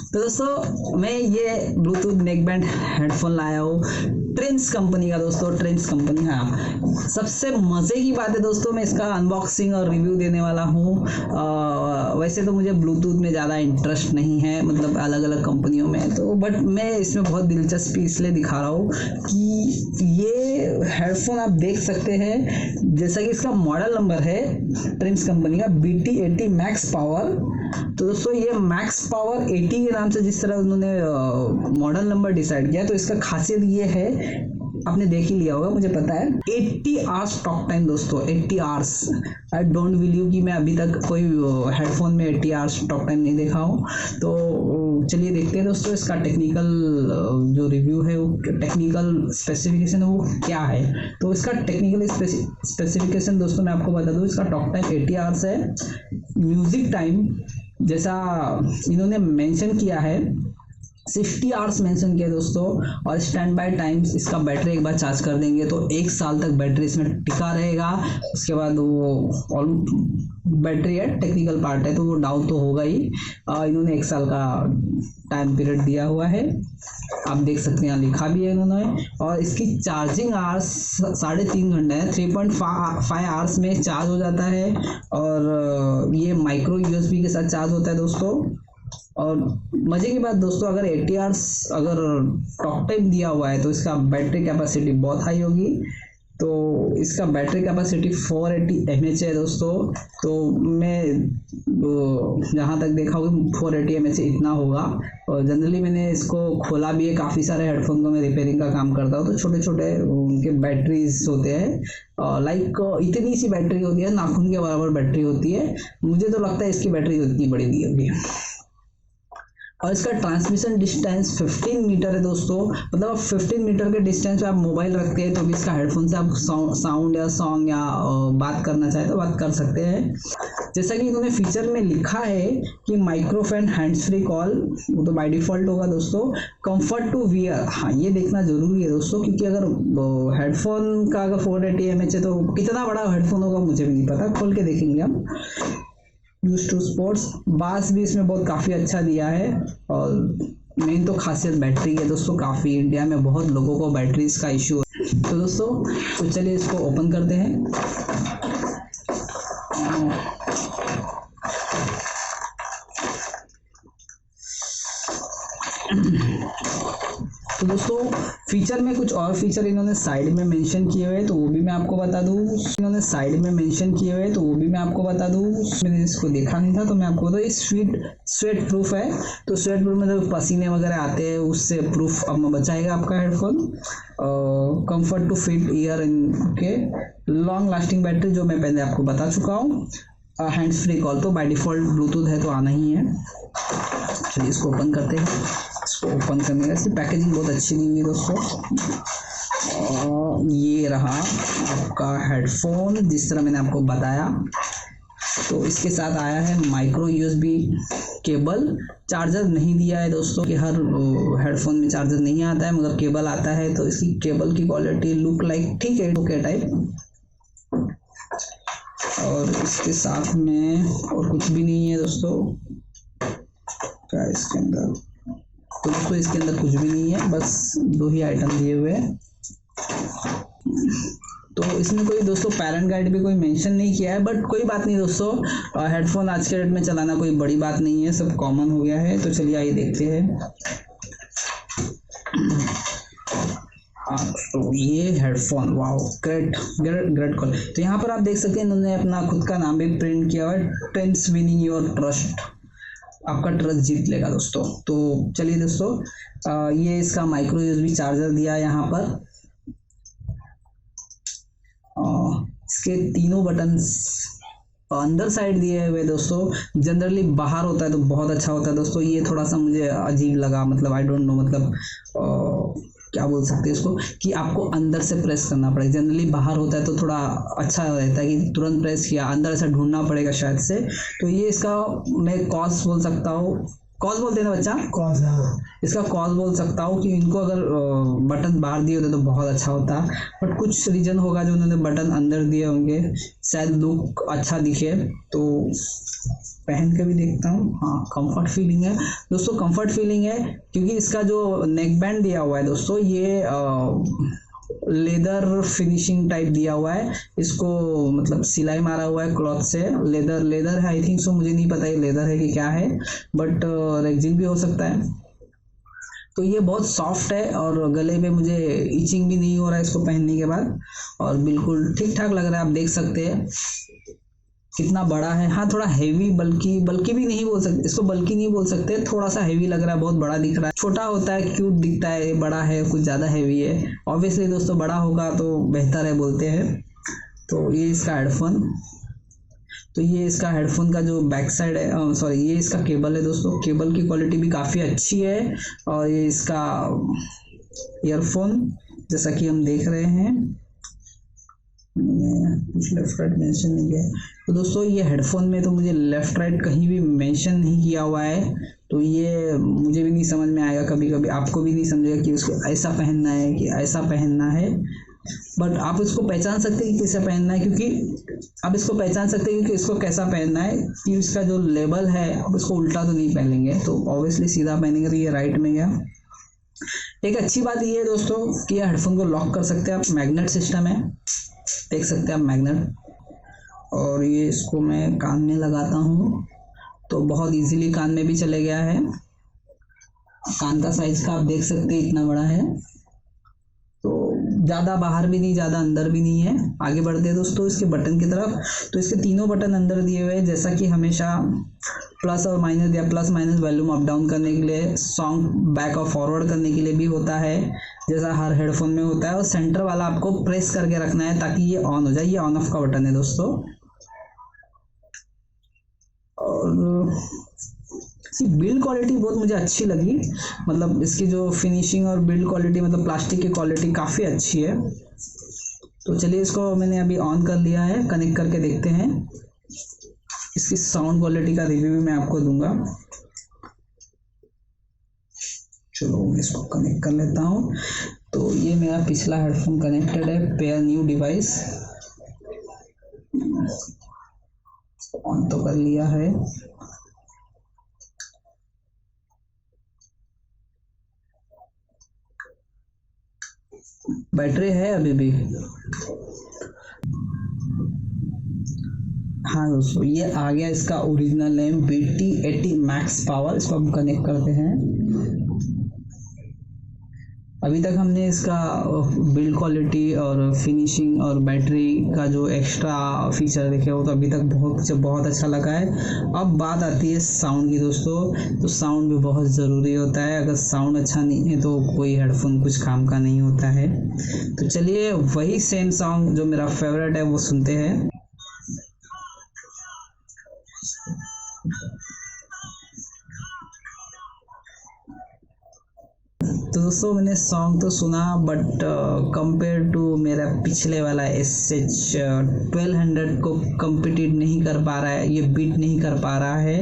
तो दोस्तों मैं ये ब्लूटूथ नेकबैंड हेडफोन लाया हूँ ट्रेंड्स कंपनी का। दोस्तों ट्रेंड्स कंपनी, हाँ सबसे मज़े की बात है दोस्तों, मैं इसका अनबॉक्सिंग और रिव्यू देने वाला हूँ। वैसे तो मुझे ब्लूटूथ में ज़्यादा इंटरेस्ट नहीं है, मतलब अलग अलग कंपनियों में तो, बट मैं इसमें बहुत दिलचस्पी इसलिए दिखा रहा हूँ कि ये हेडफोन आप देख सकते हैं, जैसा कि इसका मॉडल नंबर है ट्रेंड्स कंपनी का BT-80 मैक्स पावर। तो दोस्तों ये मैक्स पावर 80 के नाम से जिस तरह उन्होंने मॉडल नंबर डिसाइड किया, तो इसका खासियत ये है, आपने देख ही लिया होगा मुझे पता है, 80 आवर्स टॉक टाइम दोस्तों, 80 आवर्स। आई डोंट बिलीव कि मैं अभी तक कोई हेडफोन में 80 आवर्स टॉक टाइम नहीं देखा हूँ। तो चलिए देखते हैं दोस्तों इसका टेक्निकल जो रिव्यू है, वो टेक्निकल स्पेसिफिकेशन है वो क्या है। तो इसका टेक्निकल स्पेसिफिकेशन दोस्तों मैं आपको बता दूँ, इसका टॉक टाइम 80 आवर्स है। म्यूजिक टाइम जैसा इन्होंने मेंशन किया है 60 आवर्स मेंशन किया दोस्तों। और स्टैंड बाय टाइम्स, इसका बैटरी एक बार चार्ज कर देंगे तो 1 साल तक बैटरी इसमें टिका रहेगा। उसके बाद वो ऑल बैटरी है, टेक्निकल पार्ट है तो वो डाउन तो होगा ही। इन्होंने 1 साल का टाइम पीरियड दिया हुआ है, आप देख सकते हैं यहाँ लिखा भी है इन्होंने। और इसकी चार्जिंग आवर्स 3.5 घंटे है, 3.5 आवर्स में चार्ज हो जाता है। और ये माइक्रो USB के साथ चार्ज होता है दोस्तों। और मजे की बात दोस्तों, अगर 80 आवर्स अगर टॉक टाइम दिया हुआ है तो इसका बैटरी कैपेसिटी बहुत हाई होगी। तो इसका बैटरी कैपेसिटी 480 mAh है दोस्तों। तो मैं जहाँ तक देखा होगा 480 mAh इतना होगा। और जनरली मैंने इसको खोला भी है, काफ़ी सारे हेडफोन को मैं रिपेयरिंग का काम करता हूँ, तो छोटे छोटे उनके बैटरीज होते हैं, लाइक इतनी सी बैटरी होती है, नाखून के बराबर बैटरी होती है। मुझे तो लगता है इसकी बैटरी उतनी बड़ी दी होगी। और इसका ट्रांसमिशन डिस्टेंस 15 मीटर है दोस्तों, मतलब 15 मीटर के डिस्टेंस पे आप मोबाइल रखते हैं तो भी इसका हेडफोन से आप साउंड या सॉन्ग या बात करना चाहे तो बात कर सकते हैं। जैसा कि इन्होंने फीचर में लिखा है कि माइक्रोफोन हैंड्स फ्री कॉल, वो तो बाय डिफॉल्ट होगा दोस्तों। कंफर्ट टू वियर, हाँ ये देखना जरूरी है दोस्तों, क्योंकि अगर हेडफोन का अगर 480 mAh है तो कितना बड़ा हेडफोन होगा मुझे भी नहीं पता, खोल के देखेंगे हम। यूज टू स्पोर्ट्स, बास भी इसमें बहुत काफ़ी अच्छा दिया है। और मेन तो खासियत बैटरी है दोस्तों, काफ़ी इंडिया में बहुत लोगों को बैटरीज का इशू है। तो दोस्तों तो चलिए इसको ओपन करते हैं। तो दोस्तों फीचर में कुछ और फीचर इन्होंने साइड में मेंशन किए हुए, तो वो भी मैं आपको बता दूं। इन्होंने साइड में मेंशन किए हुए तो वो भी मैं आपको बता दूं। मैंने इसको देखा नहीं था तो मैं आपको बता दूं, ये स्वेट प्रूफ है। तो स्वेट प्रूफ में जब पसीने वगैरह आते हैं उससे प्रूफ अब बचाएगा आपका headphone. Comfort to fit ear के लॉन्ग लास्टिंग बैटरी, जो मैं पहले आपको बता चुका हूँ। हैंड्स फ्री कॉल तो बाय डिफॉल्ट ब्लूटूथ है तो आना ही है। चलिए इसको ओपन करते हैं। इसको ओपन करने का इसकी पैकेजिंग बहुत अच्छी नहीं हुई दोस्तों। ये रहा आपका हेडफोन जिस तरह मैंने आपको बताया। तो इसके साथ आया है माइक्रो USB केबल, चार्जर नहीं दिया है दोस्तों, कि हर हेडफोन में चार्जर नहीं आता है मगर केबल आता है। तो इसकी केबल की क्वालिटी लुक लाइक ठीक है, ओके टाइप। और इसके साथ में और कुछ भी नहीं है दोस्तों। क्या इसके अंदर, तो दोस्तों इसके अंदर कुछ भी नहीं है, बस 2 ही आइटम दिए हुए हैं। तो इसमें कोई दोस्तों पैरेंट गाइड भी कोई मेंशन नहीं किया है, बट कोई बात नहीं दोस्तों, हेडफोन आज के डेट में चलाना कोई बड़ी बात नहीं है, सब कॉमन हो गया है। तो चलिए आइए देखते हैं। तो ये हेडफोन, वाओ ग्रेट कॉल। तो यहाँ पर आप देख सकते हैं इन्होंने अपना खुद का नाम भी प्रिंट किया हुआ है, ट्रेंड्स विनिंग योर ट्रस्ट, आपका ट्रस्ट जीत लेगा दोस्तों। तो चलिए दोस्तों, ये इसका माइक्रो USB चार्जर दिया है यहाँ पर। इसके तीनों बटन्स अंदर साइड दिए हुए दोस्तों। जनरली बाहर होता है तो बहुत अच्छा होता है दोस्तों, ये थोड़ा सा मुझे अजीब लगा, मतलब आई डोंट नो, मतलब क्या बोल सकते हैं इसको, कि आपको अंदर से प्रेस करना पड़ेगा। जनरली बाहर होता है तो थोड़ा अच्छा रहता है कि तुरंत प्रेस किया, अंदर ऐसा ढूंढना पड़ेगा शायद से। तो ये इसका मैं कॉस्ट बोल सकता हूँ कॉज बोलते हैं ना बच्चा, कॉज, हाँ। इसका कॉज बोल सकता हूँ कि इनको अगर बटन बाहर दिए होते तो बहुत अच्छा होता, बट कुछ रीजन होगा जो उन्होंने बटन अंदर दिए होंगे, शायद लुक अच्छा दिखे। तो पहन के भी देखता हूँ, हाँ कंफर्ट फीलिंग है दोस्तों, कंफर्ट फीलिंग है, क्योंकि इसका जो नेक बैंड दिया हुआ है दोस्तों, ये लेदर फिनिशिंग टाइप दिया हुआ है इसको, मतलब सिलाई मारा हुआ है क्लॉथ से, लेदर लेदर है आई थिंक सो, मुझे नहीं पता ये लेदर है कि क्या है, बट रेक्जिन भी हो सकता है। तो ये बहुत सॉफ्ट है और गले में मुझे इचिंग भी नहीं हो रहा है इसको पहनने के बाद, और बिल्कुल ठीक ठाक लग रहा है, आप देख सकते हैं कितना बड़ा है। हाँ थोड़ा हैवी, बल्कि बल्कि भी नहीं बोल सकते इसको, बल्कि नहीं बोल सकते, थोड़ा सा हैवी लग रहा है, बहुत बड़ा दिख रहा है, छोटा होता है क्यूट दिखता है, बड़ा है कुछ ज़्यादा हैवी है, ऑब्वियसली दोस्तों बड़ा होगा तो बेहतर है बोलते हैं। तो ये इसका हेडफोन, तो ये इसका हेडफोन का जो बैक साइड है, सॉरी ये इसका केबल है दोस्तों, केबल की क्वालिटी भी काफ़ी अच्छी है, और ये इसका ईयरफोन जैसा कि हम देख रहे हैं, कुछ लेफ्ट राइट मेंशन नहीं है। तो दोस्तों ये हेडफोन में तो मुझे लेफ्ट राइट कहीं भी मेंशन नहीं किया हुआ है, तो ये मुझे भी नहीं समझ में आएगा, कभी कभी आपको भी नहीं समझेगा कि उसको ऐसा पहनना है कि ऐसा पहनना है, बट आप इसको पहचान सकते हैं कि कैसा पहनना है, क्योंकि आप इसको पहचान सकते हैं क्योंकि इसको कैसा पहनना है, कि इसका जो लेबल है आप इसको उल्टा तो नहीं पहनेंगे, तो ऑब्वियसली सीधा पहनेंगे तो ये राइट में गया। एक अच्छी बात ये है दोस्तों कि ये हेडफोन को लॉक कर सकते हैं आप, मैग्नेट सिस्टम है, देख सकते हैं आप मैग्नेट, और ये इसको मैं कान में लगाता हूँ तो बहुत इजीली कान में भी चले गया है, कान का साइज का आप देख सकते हैं इतना बड़ा है, तो ज़्यादा बाहर भी नहीं ज़्यादा अंदर भी नहीं है। आगे बढ़ते हैं दोस्तों इसके बटन की तरफ, तो इसके तीनों बटन अंदर दिए हुए हैं, जैसा कि हमेशा प्लस और माइनस या plus minus volume up down करने के लिए, सॉन्ग बैक और फॉरवर्ड करने के लिए भी होता है जैसा हर हेडफोन में होता है, और सेंटर वाला आपको प्रेस करके रखना है ताकि ये ऑन हो जाए, ये ऑन ऑफ का बटन है दोस्तों। और इसकी बिल्ड क्वालिटी बहुत मुझे अच्छी लगी, मतलब इसकी जो फिनिशिंग और बिल्ड क्वालिटी, मतलब प्लास्टिक की क्वालिटी काफ़ी अच्छी है। तो चलिए इसको मैंने अभी ऑन कर लिया है, कनेक्ट करके देखते हैं, इसकी साउंड क्वालिटी का रिव्यू भी मैं आपको दूंगा। चलो इसको कनेक्ट कर लेता हूँ। तो ये मेरा पिछला हेडफोन कनेक्टेड है, पेयर न्यू डिवाइस, ऑन तो कर लिया है। बैटरी है अभी भी, हाँ दोस्तों ये आ गया इसका original name BT-80 max power. इसको हम कनेक्ट करते हैं। अभी तक हमने इसका बिल्ड क्वालिटी और फिनिशिंग और बैटरी का जो एक्स्ट्रा फीचर देखे हो तो अभी तक बहुत अच्छा लगा है। अब बात आती है साउंड की दोस्तों, तो साउंड भी बहुत ज़रूरी होता है, अगर साउंड अच्छा नहीं है तो कोई हेडफोन कुछ काम का नहीं होता है। तो चलिए वही सेम सॉन्ग जो मेरा फेवरेट है वो सुनते हैं। तो दोस्तों मैंने सॉन्ग तो सुना, बट कंपेयर टू मेरा पिछले वाला SH-1200 को कम्पिटिट नहीं कर पा रहा है, ये बीट नहीं कर पा रहा है।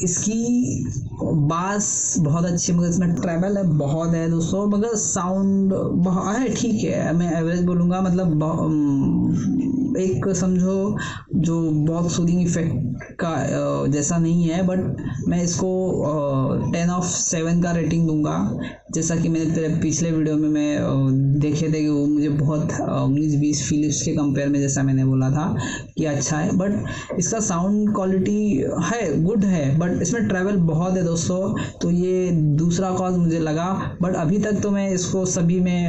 इसकी बास बहुत अच्छी, मगर इसमें ट्रैवल है बहुत है दोस्तों, मगर साउंड है ठीक है, मैं एवरेज बोलूँगा, मतलब एक समझो जो बहुत सूदिंग इफेक्ट का जैसा नहीं है, बट मैं इसको 10/7 का रेटिंग दूंगा। जैसा कि मैंने पिछले वीडियो में मैं देखे थे कि वो मुझे बहुत 19-20 फिलिप्स के कंपेयर में, जैसा मैंने बोला था कि अच्छा है, बट इसका साउंड क्वालिटी है गुड है, बट इसमें ट्रैवल बहुत है दोस्तों, तो ये दूसरा कॉज मुझे लगा। बट अभी तक तो मैं इसको सभी में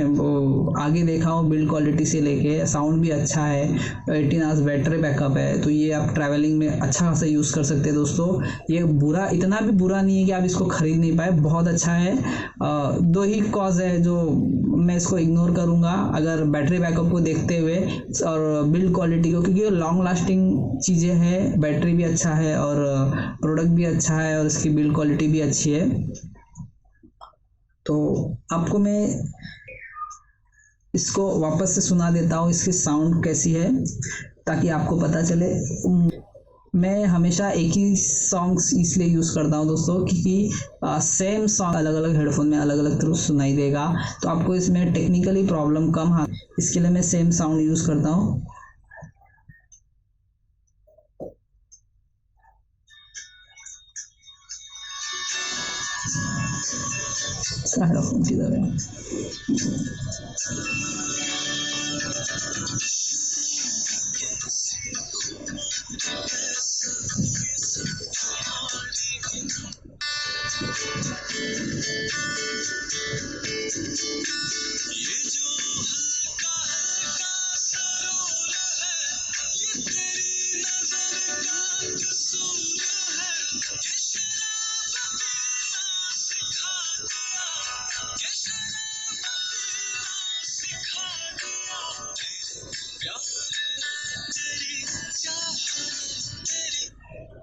आगे देखा हूँ, बिल्ड क्वालिटी से लेके साउंड भी अच्छा है, 18 आवर्स बैटरी बैकअप है, तो ये आप ट्रैवलिंग में अच्छा खासा यूज़ कर सकते हैं दोस्तों। ये बुरा, इतना भी बुरा नहीं है कि आप इसको खरीद नहीं पाए, बहुत अच्छा है। दो ही कॉज है जो मैं इसको इग्नोर करूंगा अगर बैटरी बैकअप को देखते हुए और बिल्ड क्वालिटी को, क्योंकि लॉन्ग लास्टिंग चीज़ें हैं, बैटरी भी अच्छा है और प्रोडक्ट भी अच्छा है और इसकी बिल्ड क्वालिटी भी अच्छी है। तो आपको मैं इसको वापस से सुना देता हूँ, इसकी साउंड कैसी है, ताकि आपको पता चले। मैं हमेशा एक ही सॉन्ग्स इसलिए यूज़ करता हूँ दोस्तों क्योंकि सेम सॉन्ग अलग अलग हेडफोन में अलग अलग तरह सुनाई देगा, तो आपको इसमें टेक्निकली प्रॉब्लम कम हाँ, इसके लिए मैं सेम साउंड यूज़ करता हूँ। हेडफोन किधर है?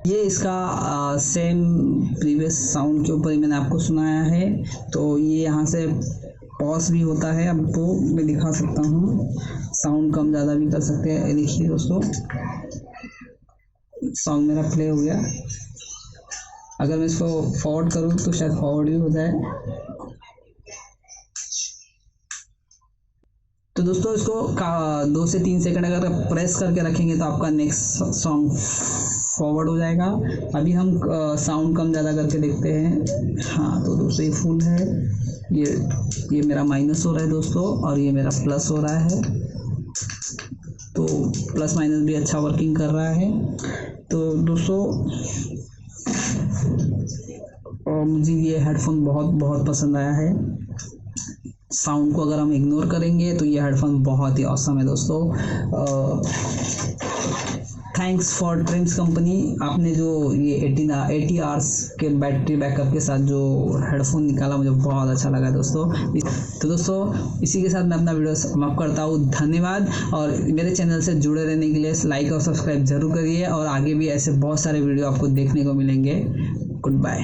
ये इसका सेम प्रीवियस साउंड के ऊपर ही मैंने आपको सुनाया है, तो ये यहाँ से पॉज भी होता है, आपको मैं दिखा सकता हूँ, साउंड कम ज़्यादा भी कर सकते हैं। देखिए दोस्तों, सॉन्ग मेरा प्ले हो गया, अगर मैं इसको फॉरवर्ड करूँ तो शायद फॉरवर्ड भी हो जाए। तो दोस्तों इसको 2 से 3 सेकंड अगर प्रेस करके रखेंगे तो आपका नेक्स्ट सॉन्ग फॉरवर्ड हो जाएगा। अभी हम साउंड कम ज़्यादा करके देखते हैं। हाँ, तो दोस्तों ये फुल है, ये मेरा माइनस हो रहा है दोस्तों, और ये मेरा प्लस हो रहा है, तो प्लस माइनस भी अच्छा वर्किंग कर रहा है। तो दोस्तों मुझे ये हेडफोन बहुत पसंद आया है। साउंड को अगर हम इग्नोर करेंगे तो ये हेडफोन बहुत ही ऑसम है दोस्तों। थैंक्स फॉर ट्रिम्स कंपनी, आपने जो ये 80 आवर्स के बैटरी बैकअप के साथ जो हेडफोन निकाला, मुझे बहुत अच्छा लगा दोस्तों। तो दोस्तों इसी के साथ मैं अपना वीडियो समाप्त करता हूँ। धन्यवाद, और मेरे चैनल से जुड़े रहने के लिए लाइक और सब्सक्राइब जरूर करिए, और आगे भी ऐसे बहुत सारे वीडियो आपको देखने को मिलेंगे। Good bye.